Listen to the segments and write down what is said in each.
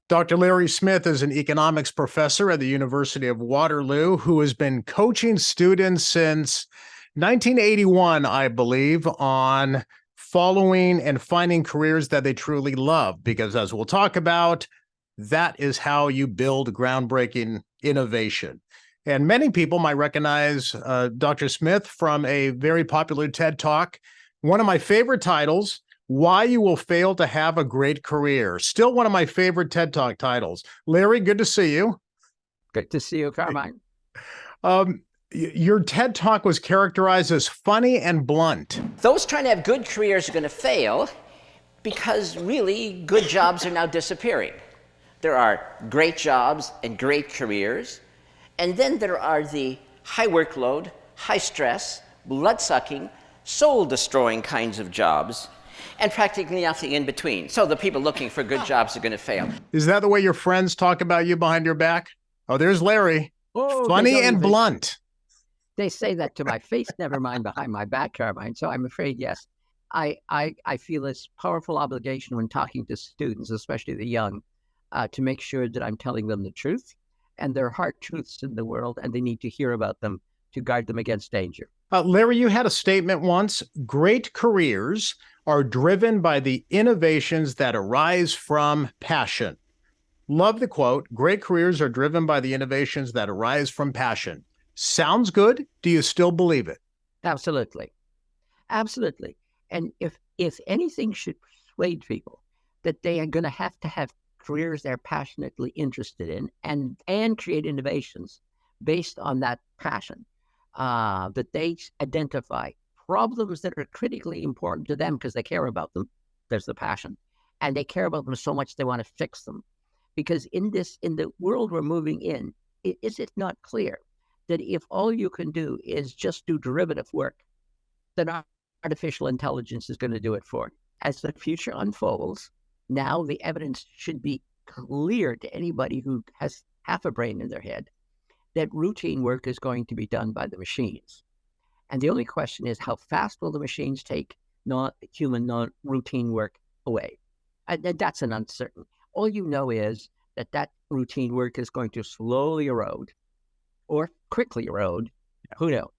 Dr. Larry Smith is an economics professor at the University of Waterloo who has been coaching students since 1981, I believe, on following and finding careers that they truly love. Because as we'll talk about, that is how you build groundbreaking innovation. And many people might recognize Dr. Smith from a very popular TED Talk. One of my favorite titles, Why You Will Fail to Have a Great Career. Still one of my favorite TED Talk titles. Larry, good to see you. Good to see you, Carmine. Your TED Talk was characterized as funny and blunt. Those trying to have good careers are going to fail because really good jobs are now disappearing. There are great jobs and great careers, and then there are the high workload, high stress, blood-sucking, soul-destroying kinds of jobs, and practically nothing in between. So the people looking for good jobs are going to fail. Is that the way your friends talk about you behind your back? Oh, there's Larry. Oh, funny and blunt. They say that to my face, never mind behind my back, Carmine. So I'm afraid, yes, I feel this powerful obligation when talking to students, especially the young, to make sure that I'm telling them the truth, and there are hard truths in the world, and they need to hear about them to guard them against danger. Larry, you had a statement once, great careers are driven by the innovations that arise from passion. Love the quote, great careers are driven by the innovations that arise from passion. Sounds good. Do you still believe it? Absolutely. Absolutely. And if anything should persuade people that they are going to have careers they're passionately interested in and create innovations based on that passion, that they identify problems that are critically important to them because they care about them. There's the passion. And they care about them so much they want to fix them. Because in the world we're moving in, is it not clear that if all you can do is just do derivative work, then artificial intelligence is going to do it for you? As the future unfolds, now the evidence should be clear to anybody who has half a brain in their head that routine work is going to be done by the machines. And the only question is, how fast will the machines take non-human, non-routine work away? And that's an uncertain. All you know is that routine work is going to slowly erode or quickly erode. Who knows?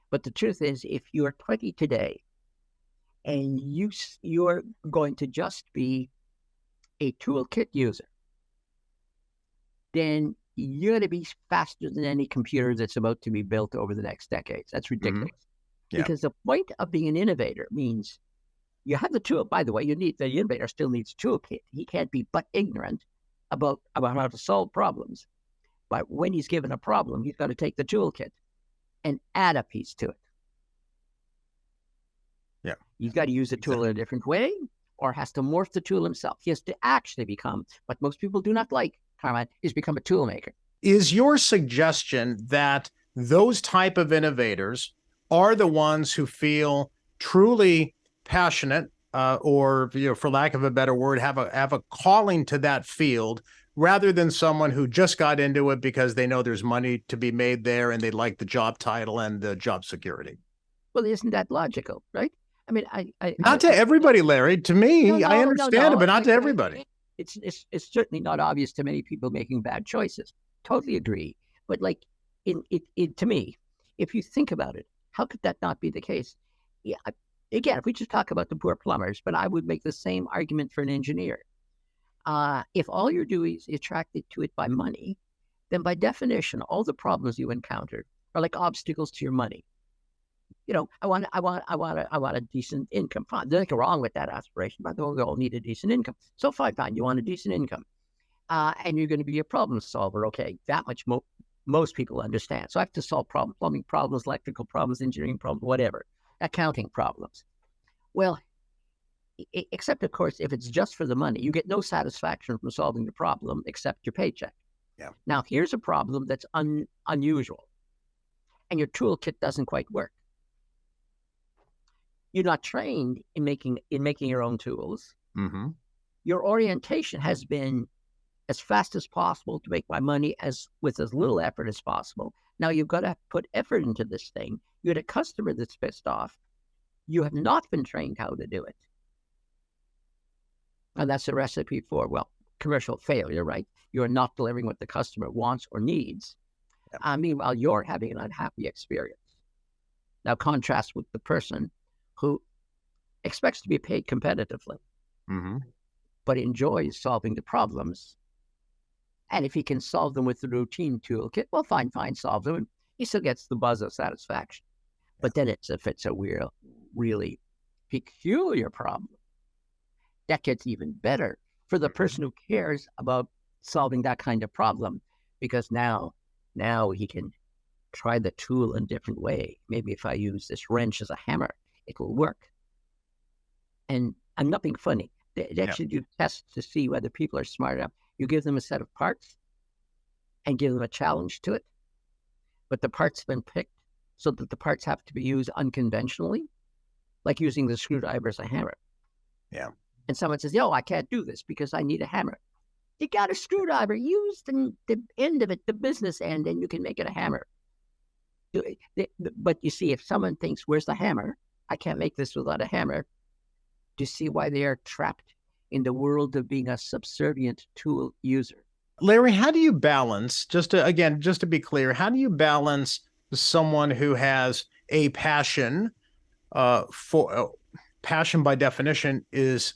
But the truth is, if you're 20 today and you're going to just be a toolkit user, then you're going to be faster than any computer that's about to be built over the next decades. That's ridiculous. Mm-hmm. Yeah. Because the point of being an innovator means you have the tool. By the way, the innovator still needs a toolkit. He can't be but ignorant about how to solve problems. But when he's given a problem, he's got to take the toolkit and add a piece to it. Yeah. He's got to use the tool in a different way, or has to morph the tool himself. He has to actually become, what most people do not like, Carmine, is become a tool maker. Is your suggestion that those type of innovators are the ones who feel truly passionate, or, for lack of a better word, have a calling to that field, rather than someone who just got into it because they know there's money to be made there and they like the job title and the job security? Well, isn't that logical, right? I mean, not to everybody, Larry. To me, I understand it, but not to everybody. It's certainly not obvious to many people making bad choices. Totally agree. But to me, if you think about it, how could that not be the case? Yeah. Again, if we just talk about the poor plumbers, but I would make the same argument for an engineer. If all you're doing is attracted to it by money, then by definition, all the problems you encounter are like obstacles to your money. I want a decent income. Fine, there's nothing wrong with that aspiration. By the way, we all need a decent income. So fine, you want a decent income, and you're going to be a problem solver. Okay, that much most people understand. So I have to solve plumbing problems, electrical problems, engineering problems, whatever, accounting problems. Well, except of course, if it's just for the money, you get no satisfaction from solving the problem except your paycheck. Yeah. Now here's a problem that's unusual, and your toolkit doesn't quite work. You're not trained in making your own tools. Mm-hmm. Your orientation has been as fast as possible to make my money with as little effort as possible. Now you've got to put effort into this thing. You had a customer that's pissed off. You have not been trained how to do it. And that's a recipe for, well, commercial failure, right? You're not delivering what the customer wants or needs. Meanwhile, you're having an unhappy experience. Now, contrast with the person who expects to be paid competitively, but enjoys solving the problems. And if he can solve them with the routine toolkit, well, fine, solve them. And he still gets the buzz of satisfaction. But then if it's a really peculiar problem, that gets even better for the person who cares about solving that kind of problem, because now he can try the tool in a different way. Maybe if I use this wrench as a hammer, it will work. And I'm not being funny. They actually do tests to see whether people are smart enough. You give them a set of parts and give them a challenge to it, but the parts have been picked so that the parts have to be used unconventionally, like using the screwdriver as a hammer. Yeah. And someone says, "Yo, I can't do this because I need a hammer." You got a screwdriver, use the end of it, the business end, and you can make it a hammer. But you see, if someone thinks, "Where's the hammer? I can't make this without a hammer," do you see why they are trapped in the world of being a subservient tool user? Larry, how do you balance, just to be clear, how do you balance someone who has a passion passion by definition is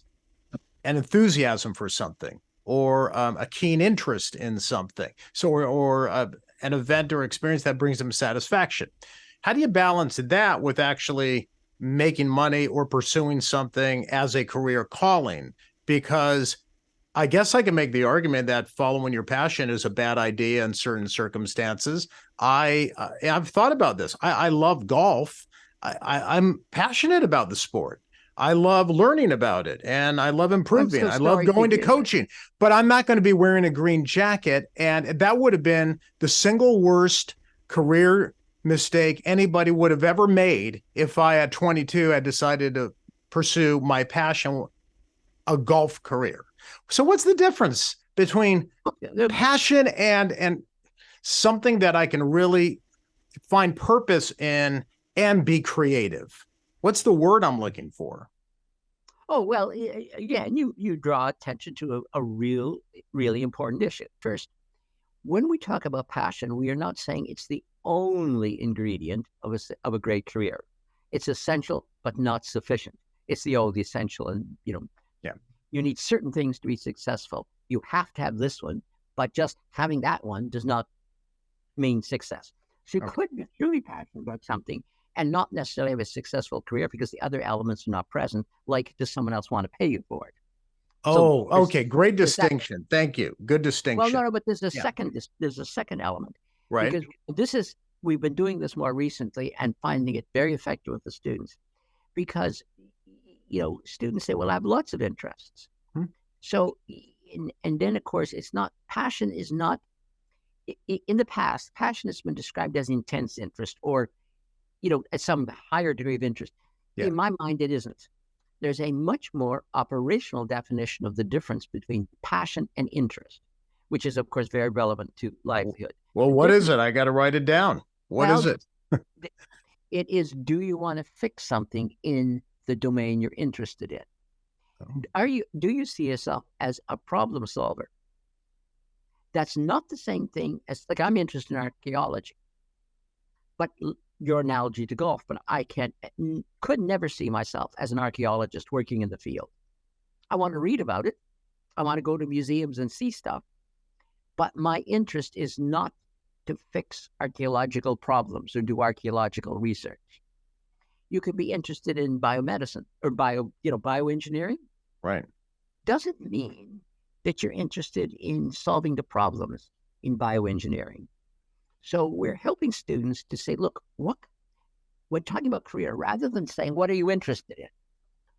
an enthusiasm for something, or a keen interest in something, or an event or experience that brings them satisfaction. How do you balance that with actually making money or pursuing something as a career calling? Because I guess I can make the argument that following your passion is a bad idea in certain circumstances. I've thought about this. I love golf. I'm passionate about the sport. I love learning about it, and I love improving. I love going to coaching, but I'm not going to be wearing a green jacket. And that would have been the single worst career mistake anybody would have ever made if I, at 22, had decided to pursue my passion, a golf career. So what's the difference between passion and something that I can really find purpose in and be creative? What's the word I'm looking for? Oh, well, again, you draw attention to a really important issue. First, when we talk about passion, we are not saying it's the only ingredient of a great career. It's essential, but not sufficient. It's the old essential. And, you need certain things to be successful. You have to have this one, but just having that one does not mean success. So you could be truly passionate about something and not necessarily have a successful career because the other elements are not present. Like, does someone else want to pay you for it? Oh, okay. Great distinction. Thank you. Good distinction. Well, no, but there's a second. There's a second element, right? Because we've been doing this more recently and finding it very effective with the students, because students say, "Well, I have lots of interests." So, and then of course, it's not passion. Is not in the past. Passion has been described as intense interest, or at some higher degree of interest. Yeah. In my mind, it isn't. There's a much more operational definition of the difference between passion and interest, which is, of course, very relevant to livelihood. Well, what is it? I got to write it down. What is it? It is, do you want to fix something in the domain you're interested in? Do you see yourself as a problem solver? That's not the same thing as, like, I'm interested in archaeology, but your analogy to golf, but I could never see myself as an archaeologist working in the field. I want to read about it. I want to go to museums and see stuff. But my interest is not to fix archaeological problems or do archaeological research. You could be interested in biomedicine or bioengineering. Right. Doesn't mean that you're interested in solving the problems in bioengineering. So we're helping students to say, look, when talking about career, rather than saying, what are you interested in?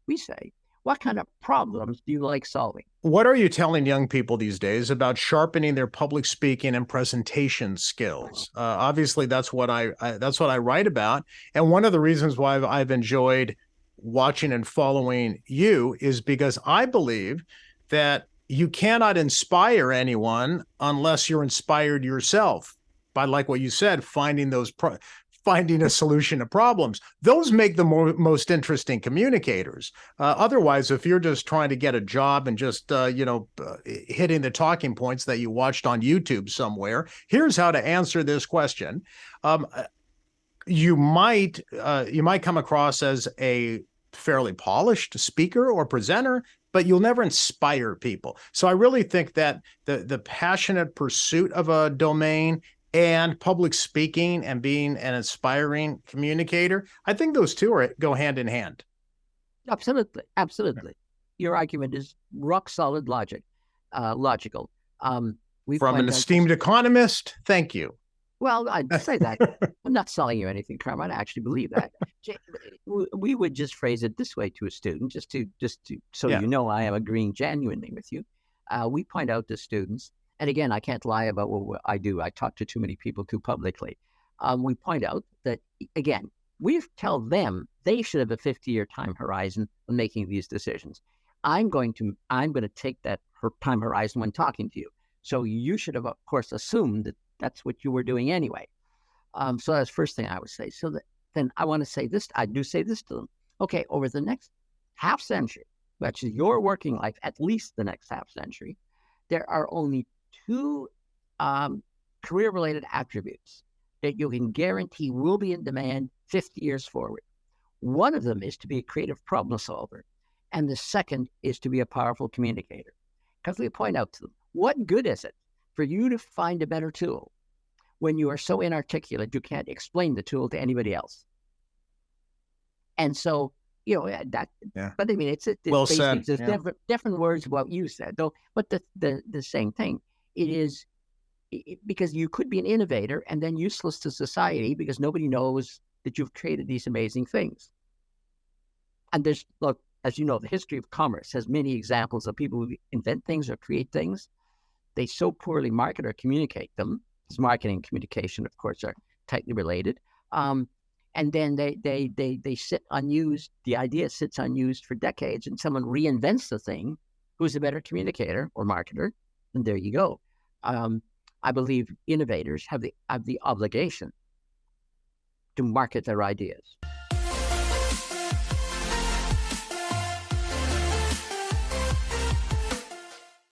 We say, what kind of problems do you like solving? What are you telling young people these days about sharpening their public speaking and presentation skills? Obviously, that's what I write about. And one of the reasons why I've enjoyed watching and following you is because I believe that you cannot inspire anyone unless you're inspired yourself by, like what you said, finding finding a solution to problems. Those make the most interesting communicators. Otherwise, if you're just trying to get a job and just, hitting the talking points that you watched on YouTube somewhere, here's how to answer this question. You might come across as a fairly polished speaker or presenter, but you'll never inspire people. So I really think that the passionate pursuit of a domain and public speaking and being an inspiring communicator, I think those two go hand in hand. Absolutely. Absolutely. Your argument is rock solid logical. From an esteemed economist, thank you. Well, I'd say that. I'm not selling you anything, Carmine. I actually believe that. We would just phrase it this way to a student, just to so you know I am agreeing genuinely with you. We point out to students, and again, I can't lie about what I do. I talk to too many people too publicly. We point out that, again, we tell them they should have a 50-year time horizon when making these decisions. I'm going to take that time horizon when talking to you. So you should have, of course, assumed that that's what you were doing anyway. So that's the first thing I would say. So then I want to say this. I do say this to them. Okay, over the next half century, which is your working life, at least the next half century, there are only two career-related attributes that you can guarantee will be in demand 50 years forward. One of them is to be a creative problem solver, and the second is to be a powerful communicator. Because we point out to them, what good is it for you to find a better tool when you are so inarticulate you can't explain the tool to anybody else? And so, that. Yeah. But I mean, it's well said. There's different words of what you said, though. But the same thing. It is because you could be an innovator and then useless to society because nobody knows that you've created these amazing things. And look, as you know, the history of commerce has many examples of people who invent things or create things. They so poorly market or communicate them, because marketing and communication, of course, are tightly related. And then they sit unused. The idea sits unused for decades, and someone reinvents the thing who's a better communicator or marketer, and there you go. I believe innovators have the obligation to market their ideas.